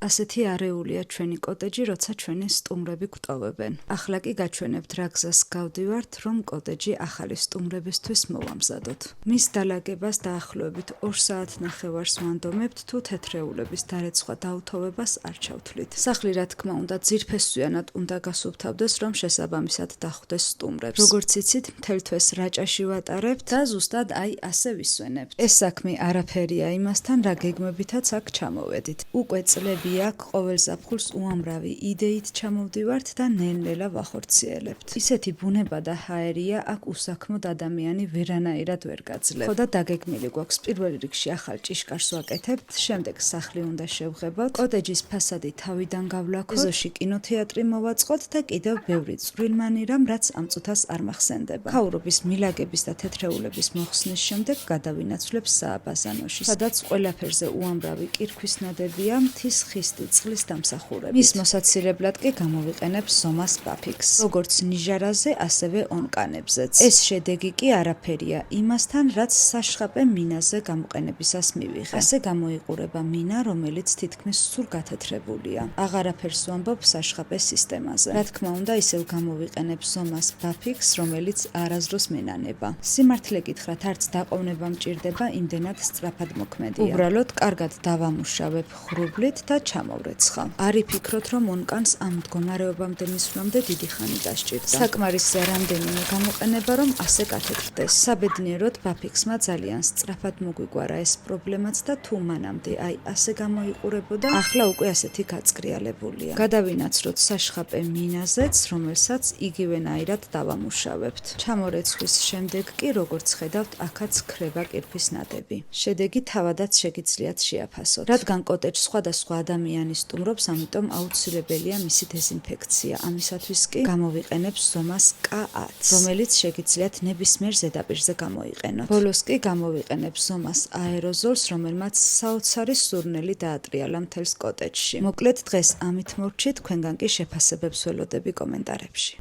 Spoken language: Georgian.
ასეთი არეულია ჩვენი კოტეჯი, როცა ჩვენი სტუმრები გვტოვებენ. ახლა კი გაჩვენებთ რა გზას გავდივართ, რომ კოტეჯი ახალი სტუმრებისთვის მოვამზადოთ. მის დალაგებას დაახლოებით 2 საათნახევარს ვანდომებთ, თუ თეთრეულების დარეცხვა დაუთოვებას არ ჩავთვლით. სახლი რა თქმა უნდა ძირფესვიანად უნდა გასუფთავდეს, რომ შესაბამისად დახვდეს სტუმრებს. როგორც იცით, მთელ თვეს რაჭაში ვატარებთ და ზუსტად აი ასე ვისვენებთ. ეს საქმე არაფერია იმასთან, რა გეგმებითაც აქ ჩამოვედით. უკვე წლები აქ ყოველ ზაფხულს უამრავი იდეით ჩამოვდივართ და ნელ-ნელა ვახორციელებთ. ისეთი ბუნება და ჰაერია აქ უსაქმოდ ადამიანი ვერანაირად ვერ გაძლევს. ხო და დაგეგმილი გვაქვს პირველ რიგში ახალ ჭიშკარს ვაკეთებთ, შემდეგ სახლი უნდა შევღებოთ, კოტეჯის ფასადი თავიდან გავლაქოთ, ეზოში კინოთეატრი მოვაწყოთ და კიდევ ბევრი წვრილმანი რამ, რაც ამ წუთას არ მახსენდება. ქაურობის მილაგების და თეთრეულების მოხსნის შემდეგ გადავინაცვლებ სააბაზანოში, სადაც ყველაფერზე უამრავი კირქვის ნადებია მთის ხისტი წყლის დამსახურებით. მის მოსაცილებლად კი გამოვიყენებ ზომას ბაფიქს, როგორც ნიჟარაზე, ასევე ონკანებზეც. ეს შედეგი კი არაფერია იმასთან, რაც საშხაპე მინაზე გამოყენებისას მივიღე. ასე გამოიყურება მინა, რომელიც თითქმის სულ გათეთრებულია. აღარაფერს ვამბობ საშხაპე სისტემაზე. რა თქმა უნდა, ისევ გამოვიყენებ ზომას ბაფიქს, რომელიც არასდროს მენანება. სიმართლე გითხრათ, არც დაყოვნება მჭირდება, იმდენად სწრაფად მოქმედია. უბრალოდ კარგად დავამუშავებ ხრუბლით და ჩამოვრეცხავ. არ იფიქროთ, რომ ონკანს ამ მდგომარეობამდე მისვლამდე დიდი ხანი დასჭირდა. საკმარისია რამდენიმე გამოყენება, რომ ასე გათეთრდეს. საბედნიეროდ ბაფიქსმა ძალიან სწრაფად მოგვიგვარა ეს პრობლემაც და თუ მანამდე აი ასე გამოიყურებოდა, ახლა უკვე ასეთი გაწკრიალებულია. გადავინაცვლოთ საშხაპე მინაზეც, რომელსაც იგივენაირად დავამუშავებთ. ჩამორეცხვის შემდეგ კი, როგორც ხედავთ, აქაც ქრება კირქვის ნადები. შედეგი თავადაც შეგიძლიათ შეაფასოთ. რადგან კოტეჯს სხვადასხვა ადამიანი სტუმრობს, ამიტომ აუცილებელია მისი დეზინფექცია. ამისათვის კი გამოვიყენებ ზომას K10, რომელიც შეგიძლიათ ნებისმიერ ზედაპირზე გამოიყენოთ. ბოლოს კი გამოვიყენებ ზომას აეროზოლს, რომელმაც საოცარი სურნელი დაატრიალა მთელს კოტეჯში. მოკლედ დღეს ამით მორჩით, თქვენგან კი შეფასებებს ველოდები კომენტარებში.